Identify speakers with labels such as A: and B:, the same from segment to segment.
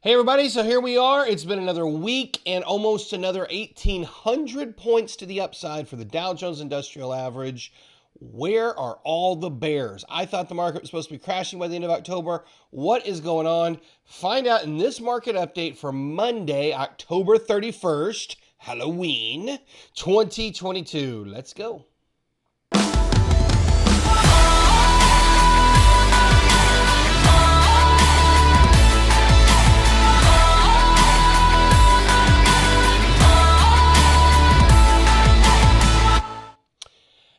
A: Hey everybody, so here we are. It's been another week and almost another 1,800 points to the upside for the Dow Jones Industrial Average. Where are all the bears? I thought the market was supposed to be crashing by the end of October. What is going on? Find out in this market update for Monday, October 31st, Halloween 2022. Let's go.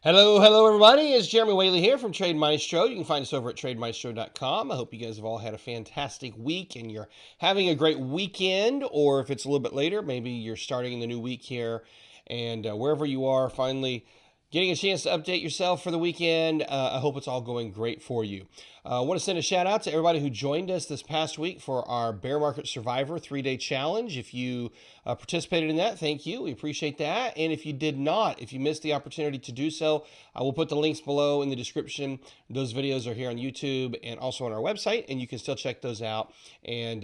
A: Hello everybody. It's Jeremy Whaley here from Trade Maestro. You can find us over at trademaestro.com. I hope you guys have all had a fantastic week and you're having a great weekend, or if it's a little bit later, maybe you're starting the new week here, and wherever you are, finally getting a chance to update yourself for the weekend. I hope it's all going great for you. I want to send a shout out to everybody who joined us this past week for our Bear Market Survivor 3-day challenge. If you participated in that, thank you. We appreciate that. And if you did not, if you missed the opportunity to do so, I will put the links below in the description. Those videos are here on YouTube and also on our website, and you can still check those out and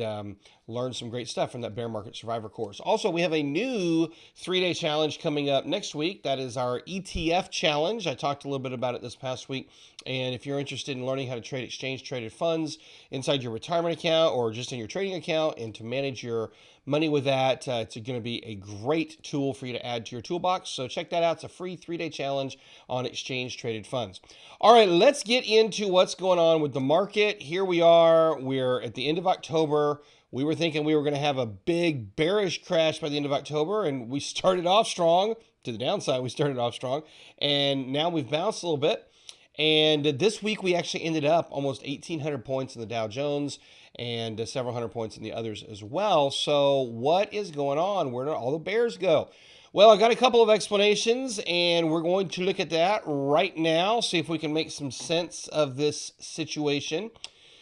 A: learn some great stuff from that Bear Market Survivor course. Also, we have a new 3-day challenge coming up next week. That is our ETF challenge. I talked a little bit about it this past week. And if you're interested in learning how to trade exchange-traded funds inside your retirement account or just in your trading account and to manage your money with that, it's going to be a great tool for you to add to your toolbox. So check that out. It's a free 3-day challenge on exchange-traded funds. All right, let's get into what's going on with the market. Here we are. We're at the end of October. We were thinking we were going to have a big bearish crash by the end of October, and we started off strong. To the downside, we started off strong, and now we've bounced a little bit. And this week, we actually ended up almost 1,800 points in the Dow Jones and several hundred points in the others as well. So what is going on? Where did all the bears go? Well, I got a couple of explanations, and we're going to look at that right now, see if we can make some sense of this situation.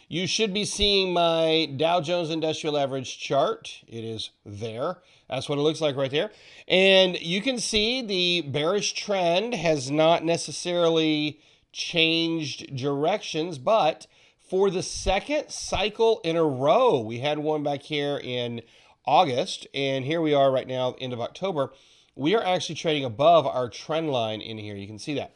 A: You should be seeing my Dow Jones Industrial Average chart. It is there. That's what it looks like right there. And you can see the bearish trend has not necessarily changed directions, but for the second cycle in a row, we had one back here in August, and here we are right now, end of October. We are actually trading above our trend line in here. You can see that.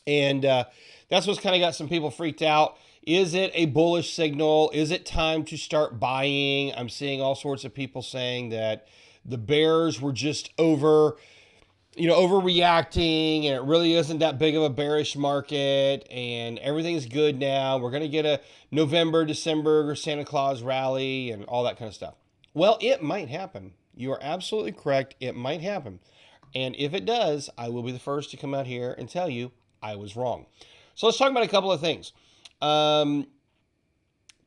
A: And that's what's kind of got some people freaked out. Is it a bullish signal? Is it time to start buying? I'm seeing all sorts of people saying that the bears were just overreacting, and it really isn't that big of a bearish market, and everything's good now. We're going to get a November, December Santa Claus rally and all that kind of stuff. Well, it might happen. You are absolutely correct. It might happen. And if it does, I will be the first to come out here and tell you I was wrong. So let's talk about a couple of things. Number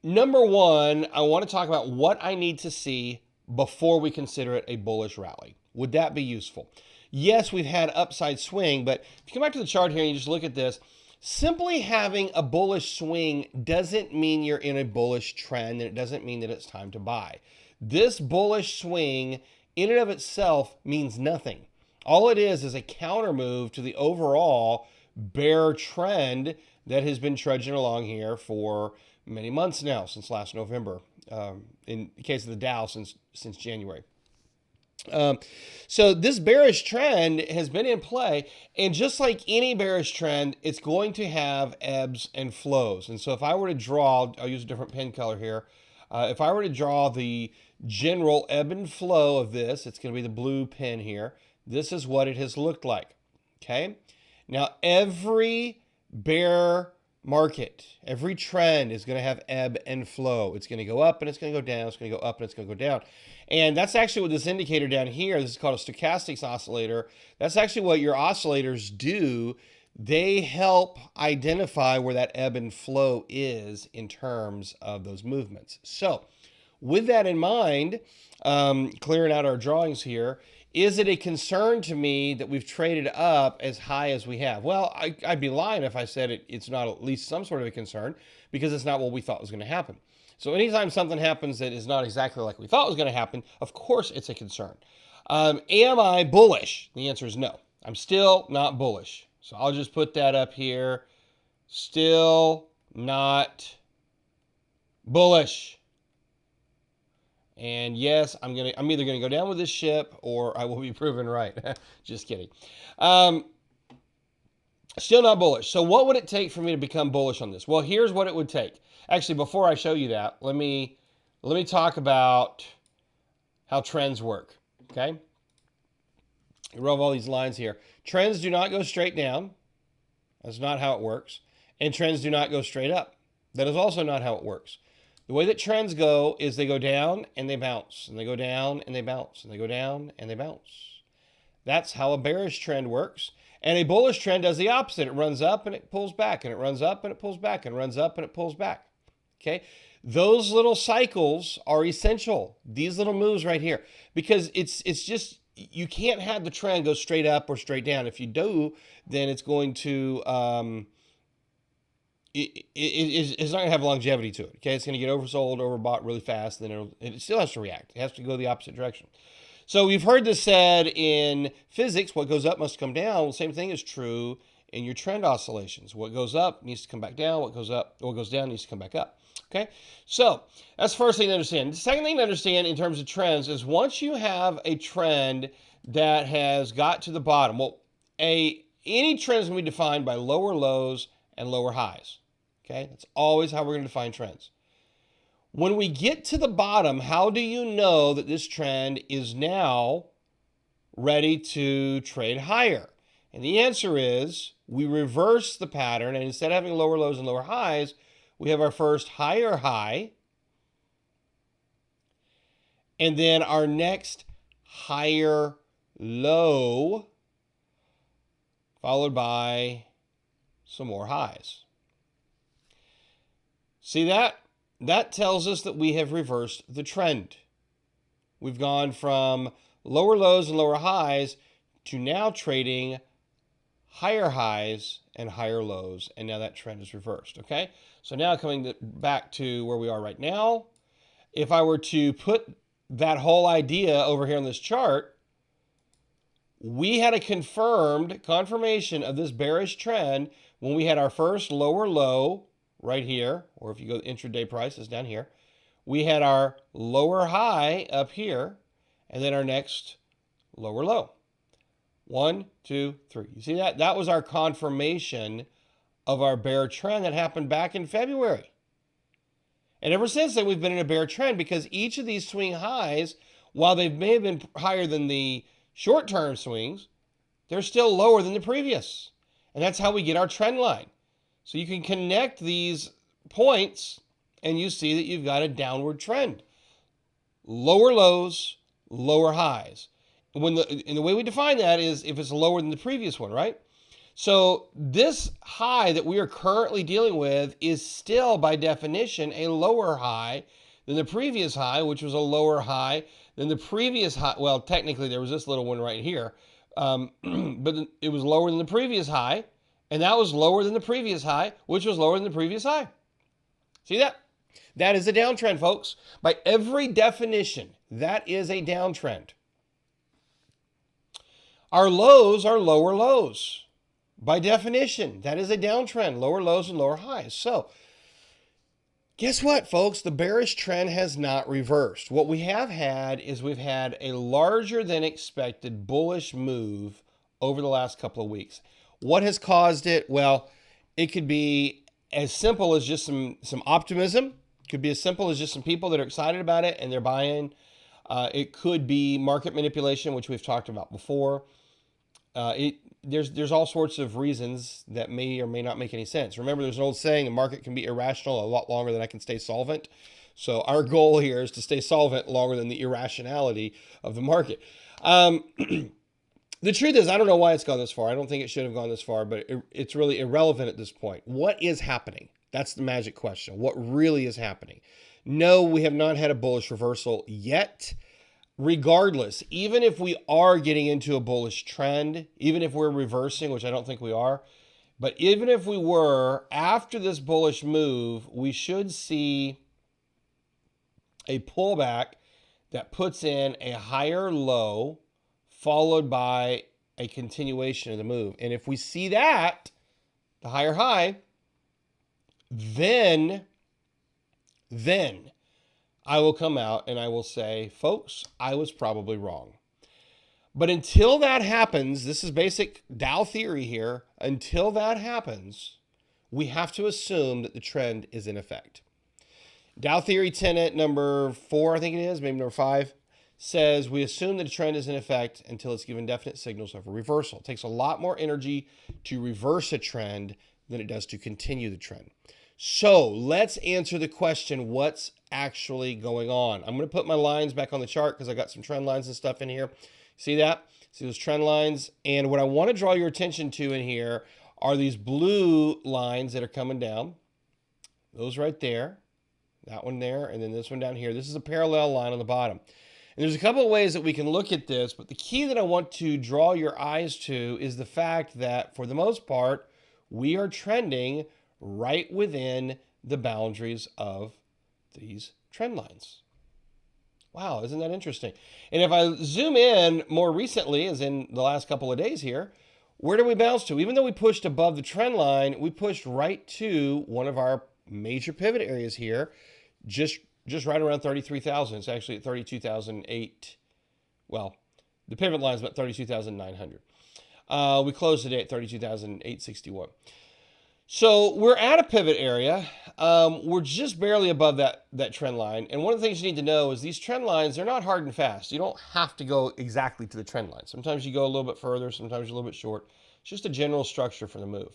A: one, I want to talk about what I need to see before we consider it a bullish rally. Would that be useful? Yes, we've had upside swing, but if you come back to the chart here and you just look at this, simply having a bullish swing doesn't mean you're in a bullish trend, and it doesn't mean that it's time to buy. This bullish swing in and of itself means nothing. All it is a counter move to the overall bear trend that has been trudging along here for many months now, since last November. In the case of the Dow, since January. So this bearish trend has been in play, and just like any bearish trend, it's going to have ebbs and flows. And so if I were to draw, I'll use a different pen color here. If I were to draw the general ebb and flow of this, it's going to be the blue pen here. This is what it has looked like. Okay. Now, every bear market, every trend is going to have ebb and flow. It's going to go up and it's going to go down. It's going to go up and it's going to go down. And that's actually what this indicator down here, this is called a stochastics oscillator. That's actually what your oscillators do. They help identify where that ebb and flow is in terms of those movements. So with that in mind, clearing out our drawings here, is it a concern to me that we've traded up as high as we have? Well, I'd be lying if I said it's not at least some sort of a concern, because it's not what we thought was going to happen. So anytime something happens that is not exactly like we thought was going to happen, of course it's a concern. Am I bullish? The answer is no. I'm still not bullish. So I'll just put that up here. Still not bullish. And yes, I'm either gonna go down with this ship or I will be proven right. Just kidding. Um, Still not bullish. So what would it take for me to become bullish on this? Well, here's what it would take. Actually, before I show you that, let me talk about how trends work. Okay, I wrote all these lines here. Trends do not go straight down. That's not how it works. And trends do not go straight up. That is also not how it works. The way that trends go is they go down and they bounce, and they go down and they bounce, and they go down and they bounce. That's how a bearish trend works. And a bullish trend does the opposite. It runs up and it pulls back, and it runs up and it pulls back, and runs up and it pulls back. Okay? Those little cycles are essential. These little moves right here. Because it's just, you can't have the trend go straight up or straight down. If you do, then it's going to it's not going to have longevity to it. Okay, it's going to get oversold, overbought really fast, and then it still has to react. It has to go the opposite direction. So we've heard this said in physics: what goes up must come down. Well, the same thing is true in your trend oscillations. What goes up needs to come back down. What goes down needs to come back up. Okay, so that's the first thing to understand. The second thing to understand in terms of trends is once you have a trend that has got to the bottom, well, any trend is going to be defined by lower lows and lower highs. Okay, that's always how we're going to define trends. When we get to the bottom, how do you know that this trend is now ready to trade higher? And the answer is we reverse the pattern, and instead of having lower lows and lower highs, we have our first higher high, and then our next higher low, followed by some more highs. See that? That tells us that we have reversed the trend. We've gone from lower lows and lower highs to now trading higher highs and higher lows, and now that trend is reversed, okay? So now coming back to where we are right now, if I were to put that whole idea over here on this chart, we had a confirmation of this bearish trend when we had our first lower low right here, or if you go intraday prices down here, we had our lower high up here, and then our next lower low. 1, 2, 3. You see that? That was our confirmation of our bear trend that happened back in February. And ever since then, we've been in a bear trend because each of these swing highs, while they may have been higher than the short-term swings, they're still lower than the previous. And that's how we get our trend line. So you can connect these points and you see that you've got a downward trend. Lower lows, lower highs. And the way we define that is if it's lower than the previous one, right? So this high that we are currently dealing with is still by definition a lower high than the previous high, which was a lower high than the previous high. Well, technically there was this little one right here, but it was lower than the previous high. And that was lower than the previous high, which was lower than the previous high. See that? That is a downtrend, folks. By every definition, that is a downtrend. Our lows are lower lows. By definition, that is a downtrend, lower lows and lower highs. So, guess what, folks? The bearish trend has not reversed. What we have had is we've had a larger than expected bullish move over the last couple of weeks. What has caused it? Well, it could be as simple as just some optimism. It could be as simple as just some people that are excited about it and they're buying. It could be market manipulation, which we've talked about before. There's all sorts of reasons that may or may not make any sense. Remember, there's an old saying, a market can be irrational a lot longer than I can stay solvent. So our goal here is to stay solvent longer than the irrationality of the market. The truth is, I don't know why it's gone this far. I don't think it should have gone this far, but it's really irrelevant at this point. What is happening? That's the magic question. What really is happening? No, we have not had a bullish reversal yet. Regardless, even if we are getting into a bullish trend, even if we're reversing, which I don't think we are, but even if we were, after this bullish move, we should see a pullback that puts in a higher low followed by a continuation of the move. And if we see that, the higher high, then I will come out and I will say, folks, I was probably wrong. But until that happens, this is basic Dow theory here. Until that happens, we have to assume that the trend is in effect. Dow theory tenet number 4, I think it is, maybe number 5, says we assume that a trend is in effect until it's given definite signals of a reversal. It takes a lot more energy to reverse a trend than it does to continue the trend. So let's answer the question, what's actually going on? I'm going to put my lines back on the chart because I got some trend lines and stuff in here. See that? See those trend lines? And what I want to draw your attention to in here are these blue lines that are coming down. Those right there. That one there, and then this one down here. This is a parallel line on the bottom. And there's a couple of ways that we can look at this, but the key that I want to draw your eyes to is the fact that, for the most part, we are trending right within the boundaries of these trend lines. Wow, isn't that interesting? And if I zoom in more recently, as in the last couple of days here, where did we bounce to? Even though we pushed above the trend line, we pushed right to one of our major pivot areas here, just right around 33,000. It's actually at 32,008. Well, the pivot line is about 32,900. We closed today at 32,861. So we're at a pivot area. We're just barely above that trend line. And one of the things you need to know is these trend lines, they're not hard and fast. You don't have to go exactly to the trend line. Sometimes you go a little bit further, sometimes you're a little bit short. It's just a general structure for the move.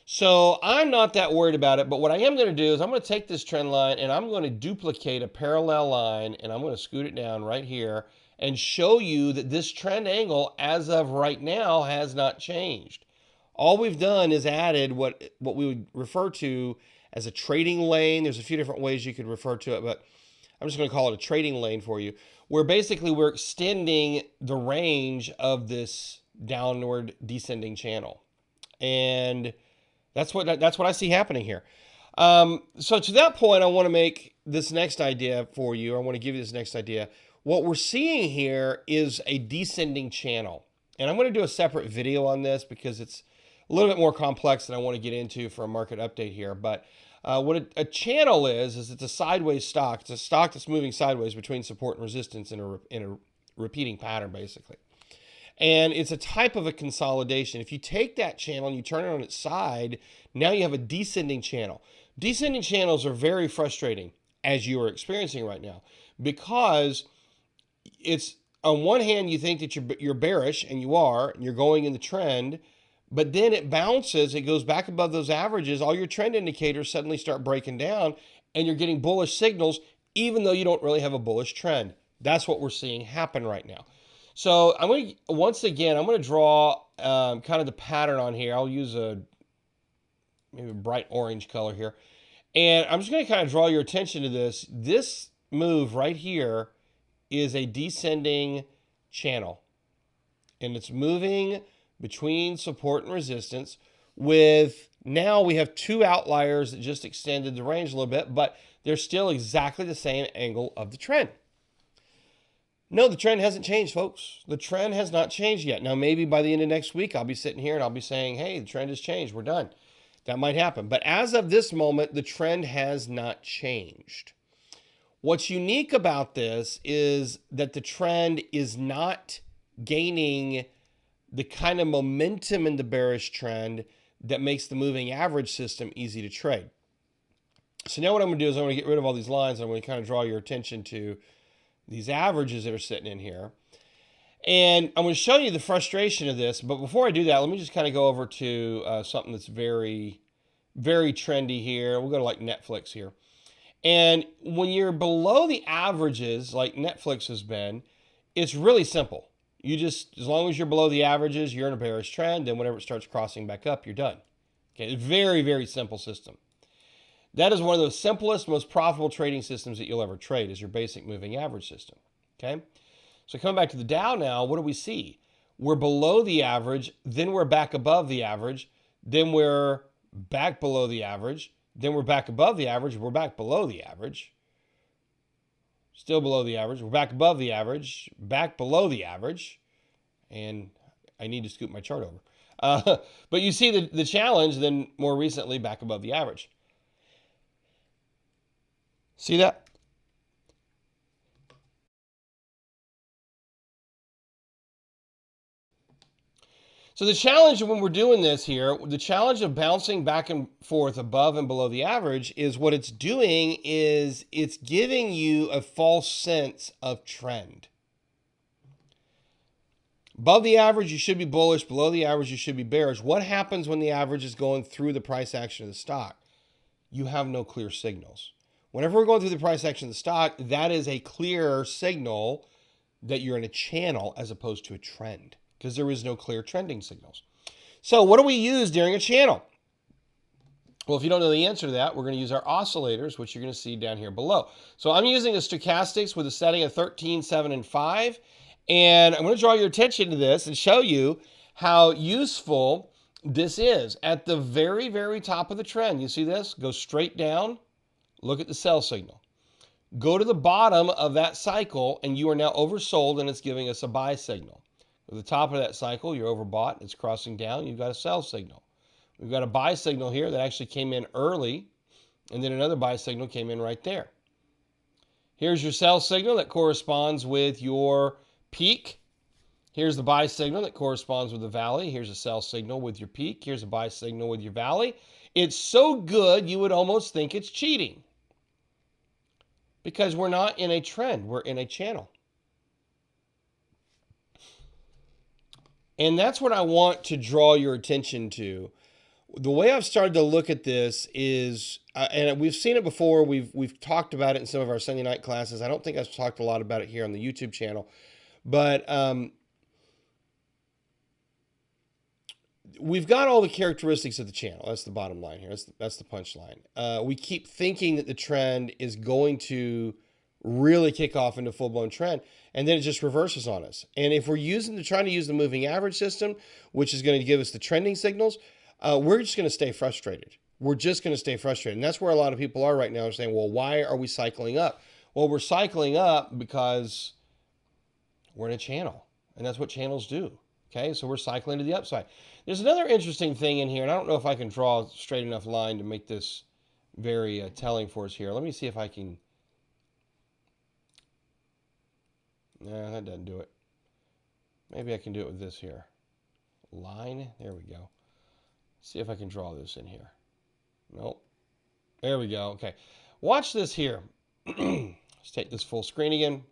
A: So I'm not that worried about it, but what I am going to do is I'm going to take this trend line and I'm going to duplicate a parallel line and I'm going to scoot it down right here and show you that this trend angle as of right now has not changed. All we've done is added what we would refer to as a trading lane. There's a few different ways you could refer to it, but I'm just going to call it a trading lane for you, where basically we're extending the range of this downward descending channel. And that's what I see happening here. So to that point, I want to make this next idea for you. I want to give you this next idea. What we're seeing here is a descending channel. And I'm going to do a separate video on this because it's a little bit more complex than I want to get into for a market update here. But what a channel is it's a sideways stock. It's a stock that's moving sideways between support and resistance in a repeating pattern, basically. And it's a type of a consolidation. If you take that channel and you turn it on its side, now you have a descending channel. Descending channels are very frustrating, as you are experiencing right now, because it's, on one hand, you think that you're bearish, and you are, and you're going in the trend, but then it bounces, it goes back above those averages, all your trend indicators suddenly start breaking down, and you're getting bullish signals, even though you don't really have a bullish trend. That's what we're seeing happen right now. So I'm going to, once again, I'm going to draw kind of the pattern on here. I'll use maybe a bright orange color here. And I'm just going to kind of draw your attention to this. This move right here is a descending channel. And it's moving between support and resistance with, now we have two outliers that just extended the range a little bit, but they're still exactly the same angle of the trend. No, the trend hasn't changed, folks. The trend has not changed yet. Now, maybe by the end of next week, I'll be sitting here and I'll be saying, hey, the trend has changed. We're done. That might happen. But as of this moment, the trend has not changed. What's unique about this is that the trend is not gaining the kind of momentum in the bearish trend that makes the moving average system easy to trade. So now what I'm going to do is I'm going to get rid of all these lines. I'm going to kind of draw your attention to these averages that are sitting in here. And I'm going to show you the frustration of this. But before I do that, let me just kind of go over to something that's very, very trendy here. We'll go to like Netflix here. And when you're below the averages, like Netflix has been, it's really simple. You just, as long as you're below the averages, you're in a bearish trend. Then whenever it starts crossing back up, you're done. Okay, very, very simple system. That is one of the simplest, most profitable trading systems that you'll ever trade, is your basic moving average system. Okay? So coming back to the Dow now, what do we see? We're below the average, then we're back above the average, then we're back below the average, then we're back above the average, we're back below the average, still below the average, we're back above the average, back below the average, and I need to scoop my chart over. But you see the challenge, then more recently back above the average. See that? So the challenge when we're doing this here, the challenge of bouncing back and forth above and below the average is what it's doing is it's giving you a false sense of trend. Above the average, you should be bullish. Below the average, you should be bearish. What happens when the average is going through the price action of the stock? You have no clear signals. Whenever we're going through the price action of the stock, that is a clear signal that you're in a channel as opposed to a trend, because there is no clear trending signals. So what do we use during a channel? Well, if you don't know the answer to that, we're going to use our oscillators, which you're going to see down here below. So I'm using a stochastics with a setting of 13, 7, and 5. And I'm going to draw your attention to this and show you how useful this is. At the very, very top of the trend, you see this? Go straight down. Look at the sell signal. Go to the bottom of that cycle, and you are now oversold, and it's giving us a buy signal. At the top of that cycle, you're overbought. It's crossing down. You've got a sell signal. We've got a buy signal here that actually came in early, and then another buy signal came in right there. Here's your sell signal that corresponds with your peak. Here's the buy signal that corresponds with the valley. Here's a sell signal with your peak. Here's a buy signal with your valley. It's so good you would almost think it's cheating, because we're not in a trend. We're in a channel. And that's what I want to draw your attention to. The way I've started to look at this is, and we've seen it before, we've talked about it in some of our Sunday night classes. I don't think I've talked a lot about it here on the YouTube channel, but we've got all the characteristics of the channel. That's the bottom line here. That's the punchline. We keep thinking that the trend is going to really kick off into full-blown trend, and then it just reverses on us. And if we're trying to use the moving average system, which is going to give us the trending signals, we're just going to stay frustrated. We're just going to stay frustrated. And that's where a lot of people are right now, saying, well, why are we cycling up? Well, we're cycling up because we're in a channel, and that's what channels do. Okay, so we're cycling to the upside. There's another interesting thing in here, and I don't know if I can draw a straight enough line to make this very telling for us here. Let me see if I can. No, that doesn't do it. Maybe I can do it with this here. Line, there we go. See if I can draw this in here. Nope. There we go. Okay. Watch this here. Let's take this full screen again.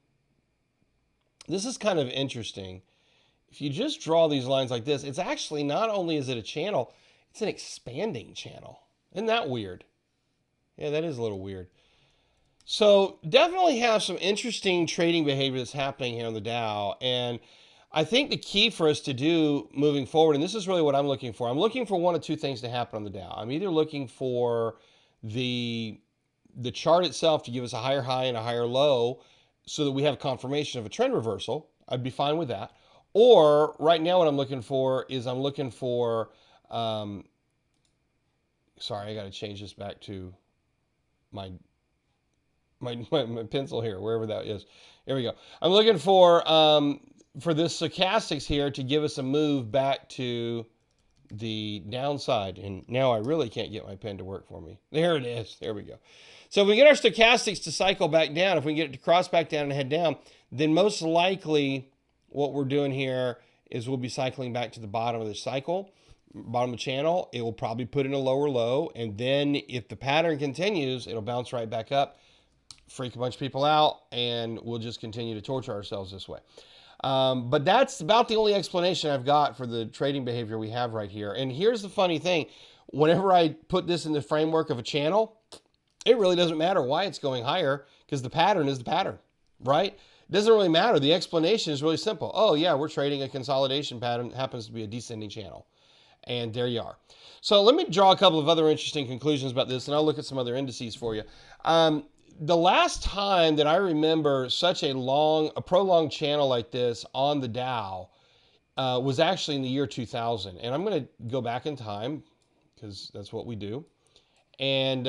A: This is kind of interesting. If you just draw these lines like this, it's actually not only is it a channel, it's an expanding channel. Isn't that weird? Yeah, that is a little weird. So definitely have some interesting trading behavior that's happening here on the Dow. And I think the key for us to do moving forward, and this is really what I'm looking for. I'm looking for one of two things to happen on the Dow. I'm either looking for the chart itself to give us a higher high and a higher low so that we have confirmation of a trend reversal. I'd be fine with that. Or right now what I'm looking for is sorry, I got to change this back to my pencil here, wherever that is. There we go. I'm looking for this stochastics here to give us a move back to the downside. And now I really can't get my pen to work for me. There it is. There we go. So if we get our stochastics to cycle back down, if we get it to cross back down and head down, then most likely what we're doing here is we'll be cycling back to the bottom of the cycle, bottom of the channel. It will probably put in a lower low. And then if the pattern continues, it'll bounce right back up, freak a bunch of people out, and we'll just continue to torture ourselves this way. But that's about the only explanation I've got for the trading behavior we have right here. And here's the funny thing. Whenever I put this in the framework of a channel, it really doesn't matter why it's going higher, because the pattern is the pattern, right? It doesn't really matter. The explanation is really simple. Oh, yeah, we're trading a consolidation pattern. It happens to be a descending channel. And there you are. So let me draw a couple of other interesting conclusions about this, and I'll look at some other indices for you. The last time that I remember such a prolonged channel like this on the Dow was actually in the year 2000. And I'm going to go back in time because that's what we do. And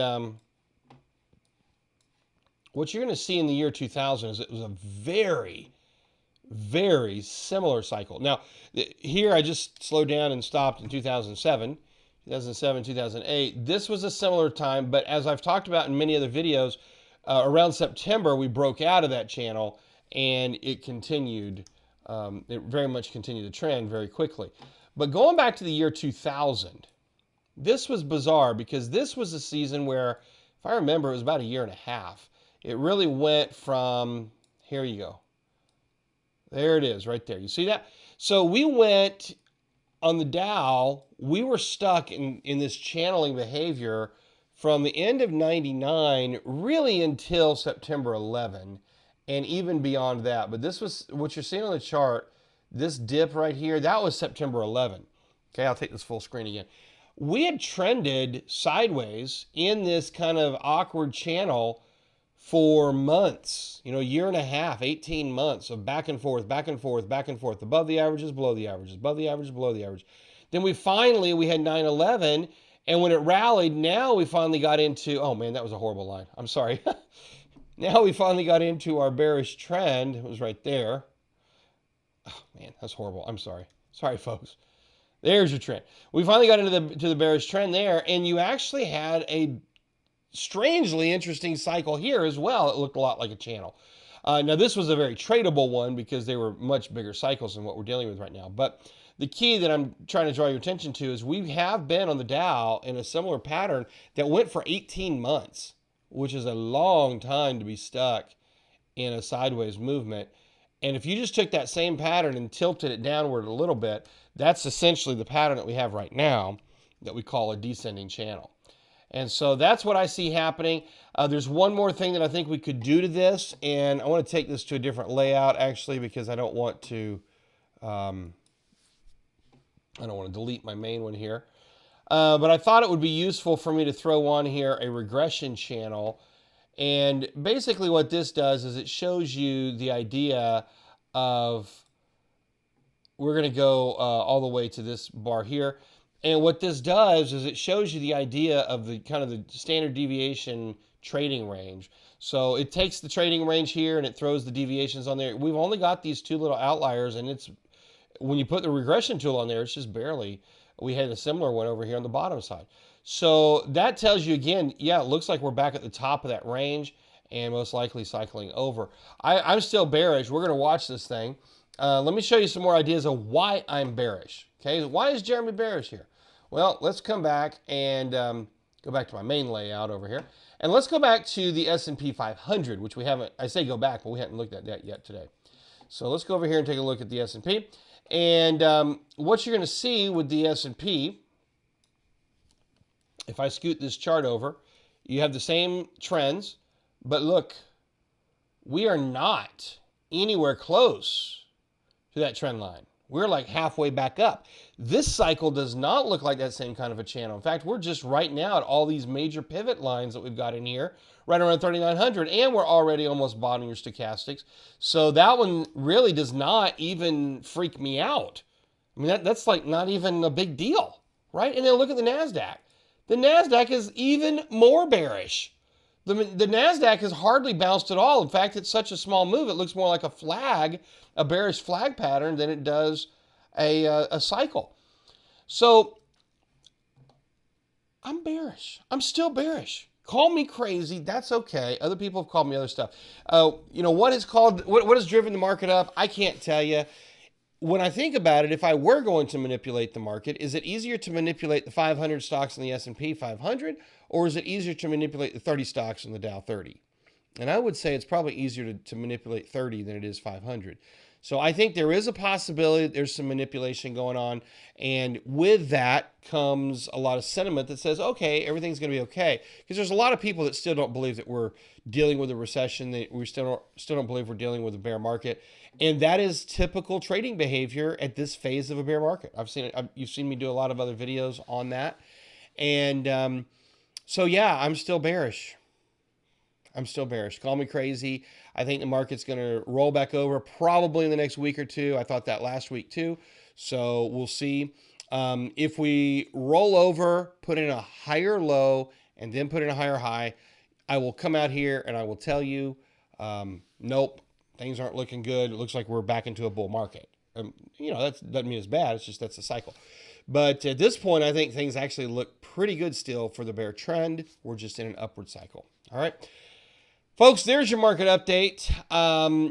A: what you're going to see in the year 2000 is it was a very, very similar cycle. Now, here I just slowed down and stopped in 2007, 2008. This was a similar time, but as I've talked about in many other videos, around September, we broke out of that channel, and it continued. It very much continued the trend very quickly. But going back to the year 2000, this was bizarre because this was a season where, if I remember, it was about a year and a half. It really went from, here you go. There it is right there. You see that? So we went on the Dow, we were stuck in this channeling behavior from the end of 99 really until September 11 and even beyond that. But this was what you're seeing on the chart, this dip right here, that was September 11. Okay, I'll take this full screen again. We had trended sideways in this kind of awkward channel for months, a year and a half, 18 months of back and forth, back and forth, back and forth, above the averages, below the averages, above the averages, below the average. Then we had 9/11, and when it rallied, now we finally got into, oh man, that was a horrible line. I'm sorry. Now we finally got into our bearish trend. It was right there. Oh man, that's horrible. I'm sorry. Sorry, folks. There's your trend. We finally got into the bearish trend there, and you actually had a strangely interesting cycle here as well. It looked a lot like a channel. Now, this was a very tradable one because they were much bigger cycles than what we're dealing with right now. But the key that I'm trying to draw your attention to is we have been on the Dow in a similar pattern that went for 18 months, which is a long time to be stuck in a sideways movement. And if you just took that same pattern and tilted it downward a little bit, that's essentially the pattern that we have right now that we call a descending channel. And so that's what I see happening. There's one more thing that I think we could do to this, and I want to take this to a different layout actually because I don't want to delete my main one here. But I thought it would be useful for me to throw on here a regression channel. And basically what this does is it shows you the idea of, we're going to go all the way to this bar here. And what this does is it shows you the idea of the kind of the standard deviation trading range. So it takes the trading range here and it throws the deviations on there. We've only got these two little outliers, and it's, when you put the regression tool on there, it's just barely. We had a similar one over here on the bottom side. So that tells you again, yeah, it looks like we're back at the top of that range and most likely cycling over. I'm still bearish. We're going to watch this thing. Let me show you some more ideas of why I'm bearish. Okay, why is Jeremy bearish here? Well, let's come back and go back to my main layout over here. And let's go back to the S&P 500, which we haven't, I say go back, but we haven't looked at that yet today. So let's go over here and take a look at the S&P. And what you're going to see with the S&P, if I scoot this chart over, you have the same trends, but look, we are not anywhere close to that trend line. We're like halfway back up. This cycle does not look like that same kind of a channel. In fact, we're just right now at all these major pivot lines that we've got in here, right around 3,900, and we're already almost bottoming your stochastics. So that one really does not even freak me out. I mean, that's like not even a big deal, right? And then look at the NASDAQ. The NASDAQ is even more bearish. The NASDAQ has hardly bounced at all. In fact, it's such a small move, it looks more like a flag, a bearish flag pattern, than it does a cycle. So I'm bearish. I'm still bearish. Call me crazy. That's okay. Other people have called me other stuff. What has driven the market up? I can't tell you. When I think about it, if I were going to manipulate the market, is it easier to manipulate the 500 stocks in the S&P 500, or is it easier to manipulate the 30 stocks in the Dow 30? And I would say it's probably easier to manipulate 30 than it is 500. So I think there is a possibility that there's some manipulation going on. And with that comes a lot of sentiment that says, okay, everything's going to be okay. Because there's a lot of people that still don't believe that we're dealing with a recession. That we still don't believe we're dealing with a bear market. And that is typical trading behavior at this phase of a bear market. I've seen it. You've seen me do a lot of other videos on that. And so, yeah, I'm still bearish. I'm still bearish. Call me crazy. I think the market's going to roll back over probably in the next week or two. I thought that last week too. So we'll see. If we roll over, put in a higher low, and then put in a higher high, I will come out here and I will tell you, nope, things aren't looking good. It looks like we're back into a bull market. That doesn't mean it's bad. It's just that's the cycle. But at this point, I think things actually look pretty good still for the bear trend. We're just in an upward cycle. All right. Folks, there's your market update.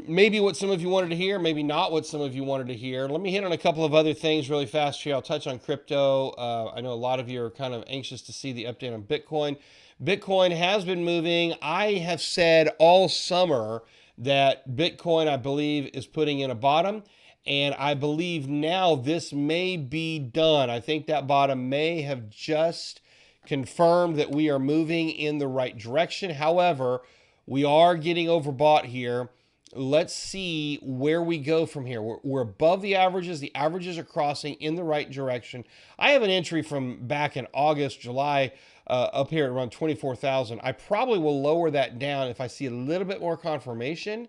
A: Maybe what some of you wanted to hear, maybe not what some of you wanted to hear. Let me hit on a couple of other things really fast here. I'll touch on crypto. I know a lot of you are kind of anxious to see the update on Bitcoin. Bitcoin has been moving. I have said all summer that Bitcoin, I believe, is putting in a bottom. And I believe now this may be done. I think that bottom may have just confirmed that we are moving in the right direction. However, we are getting overbought here. Let's see where we go from here. We're above the averages. The averages are crossing in the right direction. I have an entry from back in August, July, up here at around 24,000. I probably will lower that down if I see a little bit more confirmation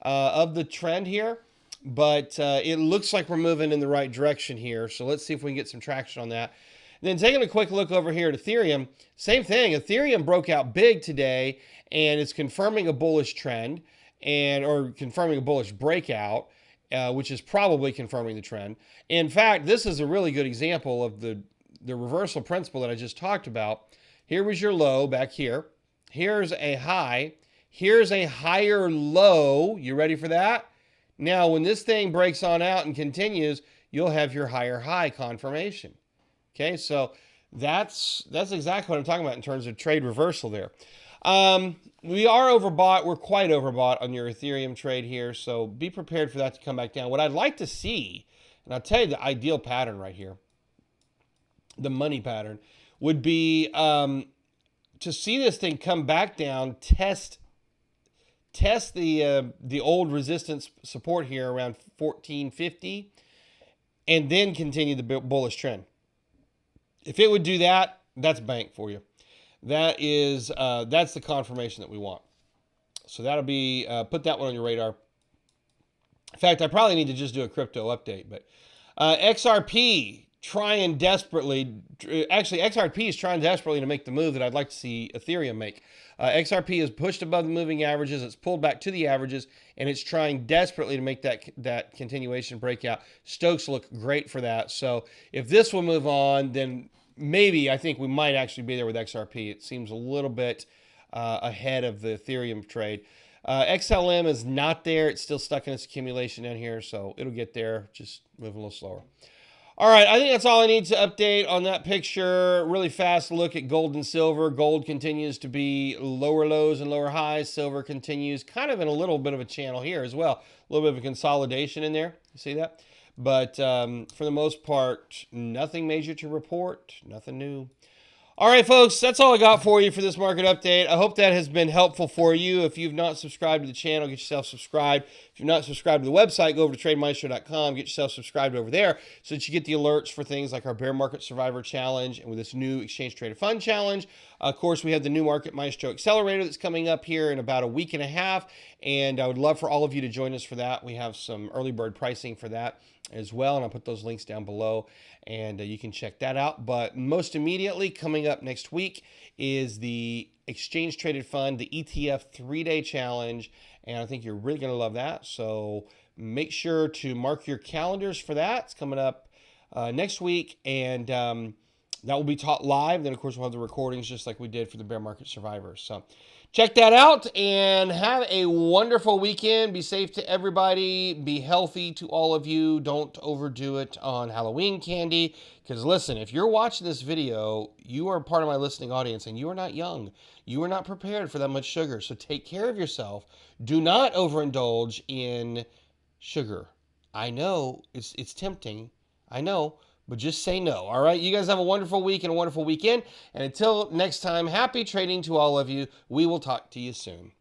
A: of the trend here. But it looks like we're moving in the right direction here. So let's see if we can get some traction on that. Then taking a quick look over here at Ethereum, same thing. Ethereum broke out big today, and it's confirming a bullish trend, or confirming a bullish breakout, which is probably confirming the trend. In fact, this is a really good example of the reversal principle that I just talked about. Here was your low back here. Here's a high. Here's a higher low. You ready for that? Now, when this thing breaks on out and continues, you'll have your higher high confirmation. Okay, so that's exactly what I'm talking about in terms of trade reversal there. We are overbought. We're quite overbought on your Ethereum trade here, so be prepared for that to come back down. What I'd like to see, and I'll tell you the ideal pattern right here, the money pattern, would be to see this thing come back down, test the old resistance support here around 1450, and then continue the bullish trend. If it would do that, that's bank for you. That's the confirmation that we want. So that'll be, put that one on your radar. In fact, I probably need to just do a crypto update, but XRP trying desperately, actually XRP is trying desperately to make the move that I'd like to see Ethereum make. XRP is pushed above the moving averages, it's pulled back to the averages, and it's trying desperately to make that continuation breakout. Stokes look great for that. So if this will move on, then maybe I think we might actually be there with XRP. It seems a little bit ahead of the Ethereum trade. XLM is not there. It's still stuck in its accumulation down here, so it'll get there, just moving a little slower. All right, I think that's all I need to update on that picture. Really fast look at gold and silver. Gold continues to be lower lows and lower highs. Silver continues kind of in a little bit of a channel here as well. A little bit of a consolidation in there. You see that? But for the most part, nothing major to report. Nothing new. All right, folks, that's all I got for you for this market update. I hope that has been helpful for you. If you've not subscribed to the channel, get yourself subscribed. If you're not subscribed to the website, go over to TradeMaestro.com, get yourself subscribed over there so that you get the alerts for things like our Bear Market Survivor Challenge and with this new Exchange Traded Fund Challenge. Of course, we have the new Market Maestro Accelerator that's coming up here in about a week and a half, and I would love for all of you to join us for that. We have some early bird pricing for that as well, and I'll put those links down below, and you can check that out. But most immediately, coming up next week is the Exchange Traded Fund, the ETF 3-day challenge, and I think you're really going to love that. So make sure to mark your calendars for that. It's coming up next week, and that will be taught live. Then, of course, we'll have the recordings just like we did for the Bear Market Survivors. So check that out and have a wonderful weekend. Be safe to everybody. Be healthy to all of you. Don't overdo it on Halloween candy. Because listen, if you're watching this video, you are part of my listening audience and you are not young. You are not prepared for that much sugar. So take care of yourself. Do not overindulge in sugar. I know it's tempting. I know. But just say no, all right? You guys have a wonderful week and a wonderful weekend. And until next time, happy trading to all of you. We will talk to you soon.